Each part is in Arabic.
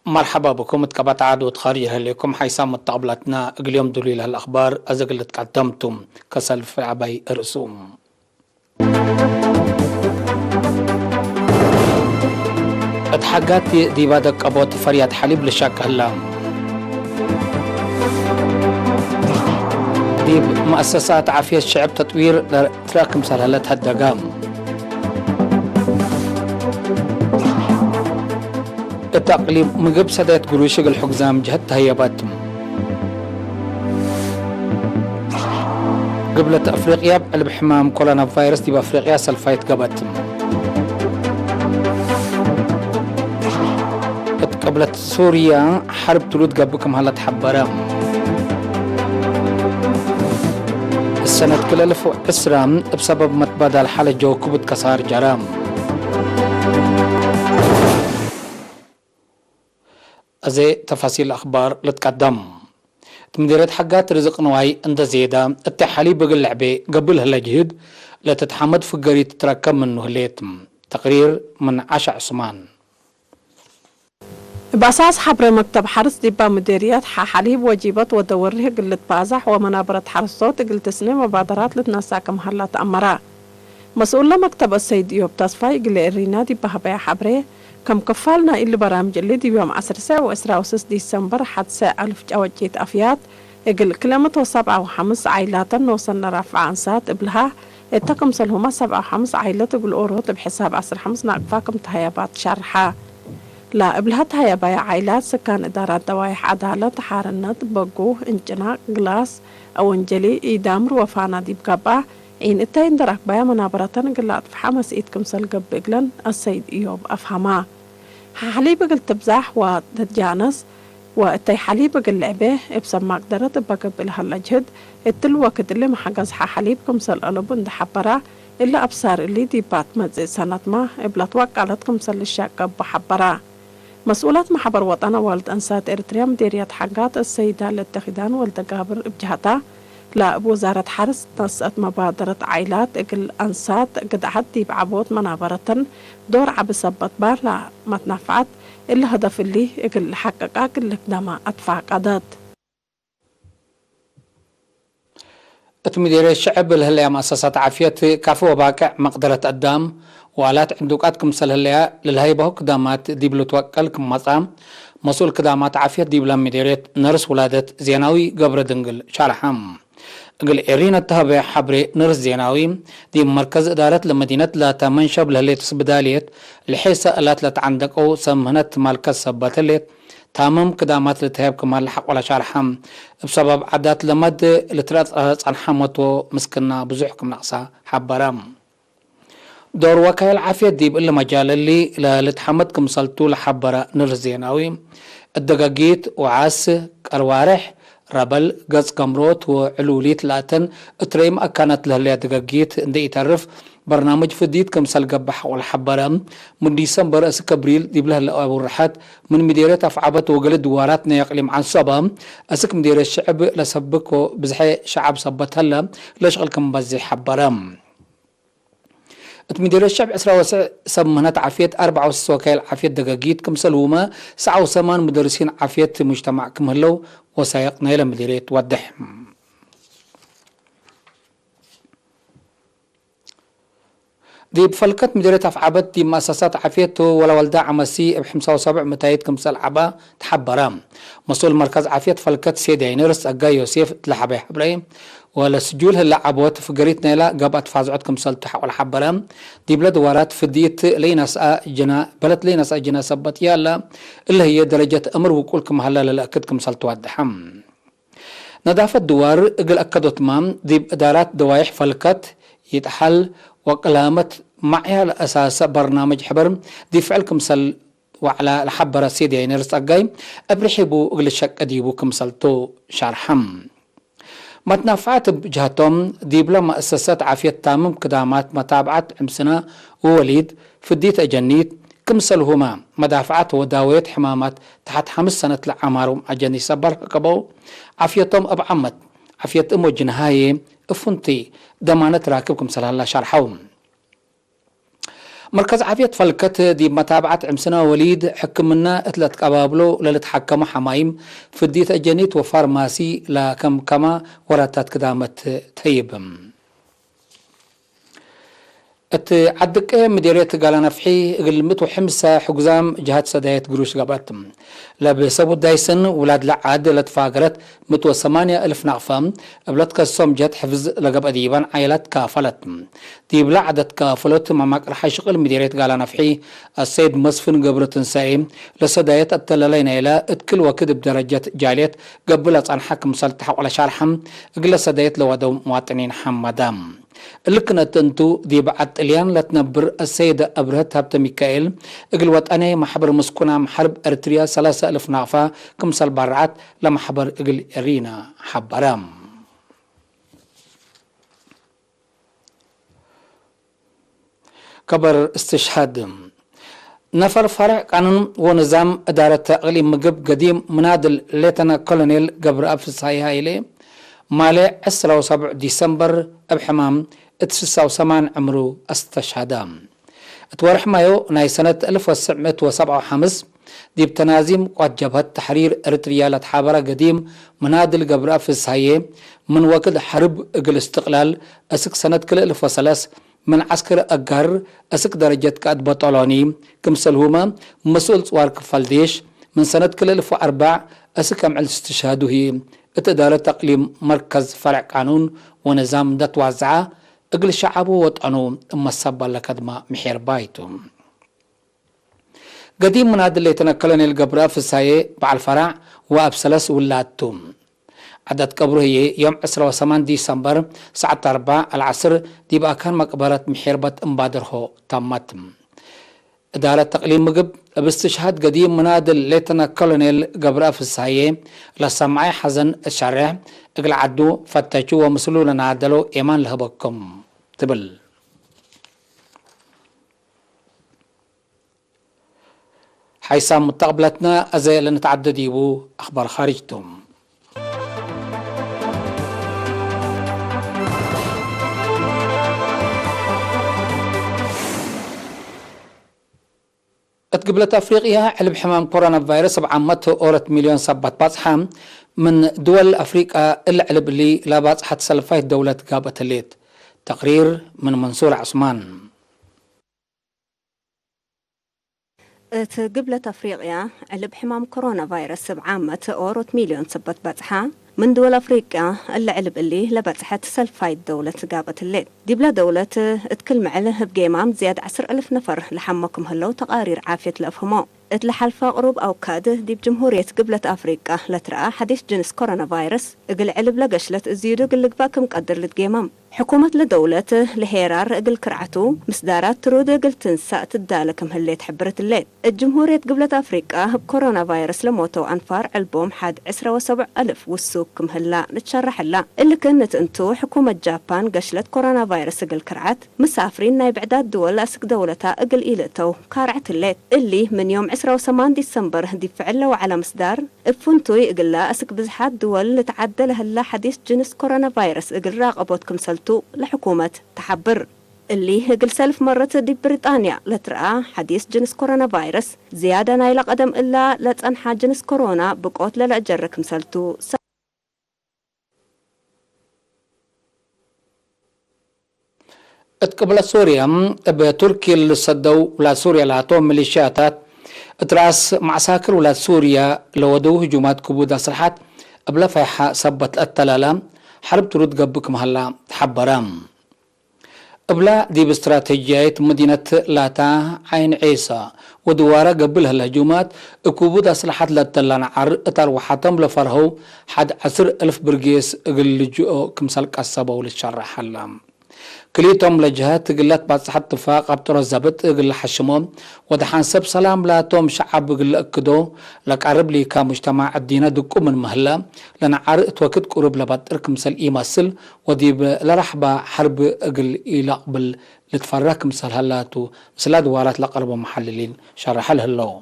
مرحبا بكم تكبت عاد خارجها لكم حيسام متقبلتنا اليوم دليل هالأخبار أزق تقدمتم كسلف عبي رسوم اتحقات دي بادك أبوت فريات حليب لشاك هلا دي مؤسسات عافية الشعب تطوير تراكم سلالتها الدقام التقليم مقب سدات قروشق الحقزام جهتها هي باتم قبلة أفريقيا بحمام كورونا فيروس دي بأفريقيا سلفايت قبتم قبلة سوريا حرب تلود قبكم هلا تحبرا السنة كل ألف إسرام بسبب متبادل حالة جو كبت كسار جرام أزي تفاصيل الأخبار لتقدم تمديرات حقات رزق نواي عند زيادة التحالي بقل لعبة قبل هالجهد لا تتحمد في قرية تتركب منه ليتم تقرير من عشا عثمان بأساس حبر مكتب حرس ديبا مديريات حليب وجيبت ودوره قلت بازح ومنابرة حرس صوت قلت سنة مبادرات لتنساك محلات أمرا مسؤول مكتب السيد يوب تصفاي قل إرينا ديبا هبايا حبري كم كفالنا اللي برامج اللي دي بيوم 10 ديسمبر حد 1000 جوجيت أفيات إقل كلمة 7 و5 عائلات وصلنا رفع أنسات إبلها اتكم سلهما 7 و5 عائلات قل أوروت بحساب 10 ناقفاكم تهيابات شرحة لا إبلها تهيابايا عائلات سكان إدارات دوايح عدالة حارنات بقوه انجنا قلاس أو انجلي إيدامر وفانا دي بقبع إن إتاين درك بايا منابرتان قلات فحمس إيدكم سلقب بقلن السيد إيوب أفهما حليب قل تبزاح وتجانس وإتاي حليب قل لعبه إبسا مقدرة بقبل هالجهد التل وقت اللي محقز حليبكم سلقلبون دحبرا إلا أبصار اللي دي بات مزي سنة ما إبلا توقعلتكم سل الشاقب بحبرا مسؤولات محبر وطن والد أنسات إرتريا مديريات حقات السيدة للتخدان والتقابر بجهتا لا بوزارة حرس نصت مبادرة عائلات اقل أنسات قد عدي بعبوت منابرة دور عبسبت بار لا ما تنفعت إلا هدف اللي اقل حققاك اللي قدام أدفع قدات مديرية الشعب الهلية مؤسسات عافية كافو وباكع مقدرة قدام وآلات عندوقاتكم سلهلية للهيبه قدامات ديبلو توكلكم مطعم مسؤول قدامات عافية ديبلا مديرية نرس ولادة زيناوي قبر دنقل شارحام قل إرينا التهبع حبري نرس زيناوي دي مركز إدارة لمدينة لا تمنشب لهلية تسبداليت لحيسة ألات لتعندقو سمهنت مركز سباتليت تامم قدامات لتهاب كمال الحق ولا شارحام بسبب عدات لمد لترات عن حموتو مسكنا بزوحكم نقصا حبرام دور وكايل عافية ديب إلا مجال اللي لتحمدكم صلتو لحبرا نرس زيناوي الدقاقيت وعاس كروارح ربل قز قمروت وعلوليت لاتن اتريم اكانت لهليا دقاقيت اندي يتعرف برنامج فديد كمسال قبح والحبرام من ديسمبر اسك ابريل ديب لها ابو الرحات من مديرية افعبت وقلد دواراتنا يقلم عن صبام اسك مديرية الشعب لسبكو بزحي شعب صبت هلا لشغلكم بزي حبرام مديرية الشعب عسرا سمنت عافية 4 وكايل عافية دقاقيت كمسلوما 7 و8 مدرسين عافية مجتمع كمهلو وسايقنا إلى مديرية ودح دي بفلكت مديرية أفعبت دي مؤسسات عافية ولا والدا عمسي بحمسة وسبع متايد كمسال عبا تحبرام مسؤول مركز عافية فلكت سيدي نرس أقا يوسف تلحبي حبرين ولا سجول هلا عبوت في قريتنا لا قبعت فازعتكم سلتح ولا حبرام دي بلد وارات فديت ليناس جنا بلد ليناس جنا سبت يالا اللي هي درجة أمر وكلكم هلا لأكدكم سلت ودحم نظافة دوار اقل أكدوا تمام دي إدارات دوايح فلكت يتحل وقلامة معي الأساس برنامج حبر دي فعلكم سل وعلى الحبرة سيدي نرس أقاي أبرحبوا اقل الشك أديبوكم سلتو شارحم ما تنفعت بجهتهم ديبلا مؤسسات عافية تامم قدامات متابعة عمسنا ووليد فديت أجنيت كمسلهما مدافعات وداوية حمامات تحت 5 سنة لعمارهم أجني سبر كبو عافيتهم أبعمت عافية أمو جنهاي افنتي دمانة راكبكم سلالة شرحهم مركز عافية فلكت دي متابعة عمسنا وليد حكمنا اتلت قبابلو للتحكموا حمايم في الديت الجنيت وفارماسي لكم كما وراتات كدامت تيبم عدك مديرية قال نفحي قلمت وحمسة حجزام جهات سدايت قروش قباتم لبسبو دايسن ولاد لعاد لتفاقرت 108,000 نقفة بلاد كسوم جهات حفظ لقب أديبان عائلات كافلت دي بلا عدد كافلت ماماك رح يشغل مديرية قال نفحي السيد مصفن قبرة سائم لسدايت التلالين إلى اتكل وكد بدرجة جاليت قبلت عن حكم سلطح ولا شارحم قل سدايت لودو مواطنين حمدام لكن تنتو دي بعد اليان لتنبر السيدة أبرهت هبت ميكائيل اقل وطاني محبر مسكونة محرب أرتريا 3,000 نافة كمسال برعات لمحبر اقل إرينا حبرام كبر استشهاد نفر فرع قانون ونظام إدارة تقليم مقب قديم منادل ليتنا كولونيل قبر أفساي هايلي مالي 17 ديسمبر بحمام 99 عمرو استشهدام اتورح مايو ناي سنة 1957 دي بتنازيم قد جبهة تحرير ارتريا لتحابرة قديم منادل قبر أفساي من وقت حرب اقل استقلال اسك سنة كل 1003 من عسكر أقر اسك درجة كاد بطلوني كمسلهما مسؤول صوار كفالديش من سنة كل 1004 اسك عمل استشهاده اتدارة تقليم مركز فرع قانون ونظام دات وزعة اقل شعبه وطعنو اما السبا لكدما محير بايتو قديم منادل اللي تنكلن القبرة في الساية بعد الفرع وابسلس ولاتهم عدد قبره هي يوم 18 ديسمبر ساعة 4 العصر دي بقى كان مقبرة محيربة امبادره تمتم إدارة تقليم مقب باستشهاد قديم منادل ليتنا كولونيل قبرة في الساية لسمعي حزن الشرع اقل عدو فتشو ومسلو لنعدلو ايمان لهبكم تبل حيث متقبلتنا ازي لنتعدد يبو اخبار خارجتم اتقبلت افريقيا علب حمام كورونا فيروس بعمته اورت مليون سبات باصحام من دول افريقيا العلب اللي لا باصحت سلفايت دولة قابة الليت تقرير من منصور عثمان اتقبلت افريقيا علب حمام كورونا فيروس بعامة اورت مليون سبات باصحام من دول أفريقيا العلب اللي لبتحت سلفايد دولة قابة الليل دي بلا دولة اتكلم عليه بقيمام زياد 10,000 نفر لحمكم هلو تقارير عافية الأفهمو اتلحلفة قروب أو كاد دي بجمهورية قبلة أفريقيا لترأى حديث جنس كورونا فيروس اقل علب لقشلت الزيدو قلق باكم قدر لتقيمام حكومة لدولة لهيرار اقل كرعتو مسدارات ترود اقل تنساء تدالكم هاللي تحبرت الليل الجمهورية قبلة أفريقيا بكورونا فيروس لموتو أنفار البوم حد 17,000 والسوقكم هلا نتشرح الله اللي كانت انتو حكومة جابان قشلت كورونا فيروس اقل كرعت مسافرين نايب عداد دول اسك دولتا اقل إيلتو كارعت الليل اللي من يوم 18 ديسمبر دي فعله وعلى مصدار افنتو يقل اسك بزحات دول تعدل هلا حديث جنس كورونا فيروس اقل راقبوتكم سلتو لحكومة تحبر اللي هقل سالف مرة دي بريطانيا لترأى حديث جنس كورونا فيروس زيادة نايلة قدم إلا لتنحى جنس كورونا بقوت للأجرك مسلتو اتقبلت سوريا بتركيا اللي صدوا ولا سوريا لاتهم ميليشياتات اتراس معساكر ولا سوريا لودو هجومات كبودة صلحات قبل فيحة سبت التلالة حرب ترد قبك مهلا حبرام قبل دي باستراتيجية مدينة لاتا عين عيسى ودوارة قبلها الهجومات كبودة صلحات للتلان عر اتار وحاتم لفرهو حد 10,000 برقيس اقل لجوء كمسال قصبة وللشرح حلام كليتهم لجهات قلت بعد صحة اتفاق ابطر الزبط قل حشمهم ودحان سب سلام لا توم شعب قل اكدو لك عرب لي كمجتمع الدين دقو من مهلا لنا عرقت وقت قرب لبطر كمسال ايماسل وديب لرحبة حرب قل الى قبل لتفرق كمسال هلاتو مسلا دوارات لقرب محللين شرح الهلو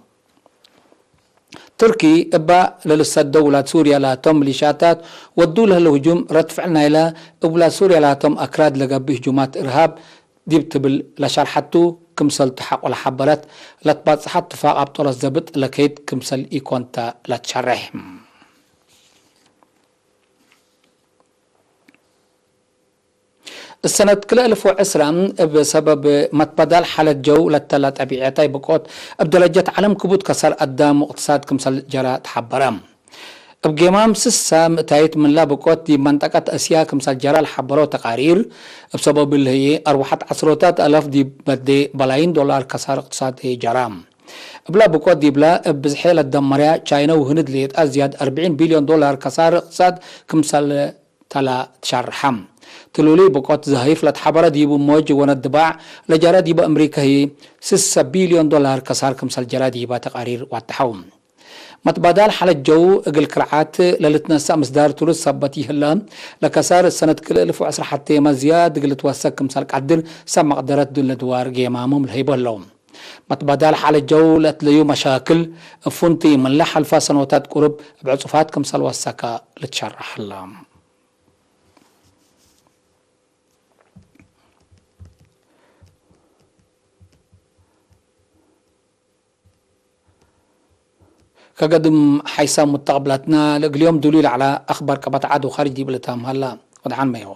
تركي ابا للسد دولة سوريا لاتهم ميليشياتات ودوا لها الهجوم رد فعلنا الى اولاد سوريا لاتهم اكراد لقبي هجومات ارهاب ديبتبل لشرحتو كمسل تحق ولا حبرات لا تبصح اتفاق ابطال الزبط لكيد كمسل ايكونتا لا تشرح السنة كل 1010 بسبب متبدل حالة جو للثلاث أبيعتي بقوت بدرجة عالم كبوت كسر قدام اقتصاد كمسل جرا تحبرم بجمام سسا متايت من لا بقوت دي منطقة أسيا كمسل جرا الحبرو تقارير بسبب اللي هي أروحت عشرات ألاف دي بدي بلايين دولار كسر اقتصاد جرام بلا بقوت دي بلا بزحيل الدمريا تشاينا وهند ليت أزياد 40 بليون دولار كسر اقتصاد كمسل تلا تشرحم تلولي بقوت زهيف لتحبرة ديبو موج وندباع لجرا ديبا أمريكا هي 6 بليون دولار كسار كمسل جرا ديبا تقارير والتحوم متبادل حالة جو اقل كرعات للتنسى مصدار تولس صبتي هلا لكسار السنة كل 1010 حتى ما زياد قل توسك كمسل قدر سمع قدرت دول دوار جيمامهم الهيبه اللوم متبادل حالة جو لتليو مشاكل فنتي من لحل فاسنوتات قرب بعصفات كمسل وسكا لتشرح اللام كقدم حيسا متقبلاتنا اليوم دليل على أخبار كبتعاد وخارج دي بلتام هلا ودعان ميهو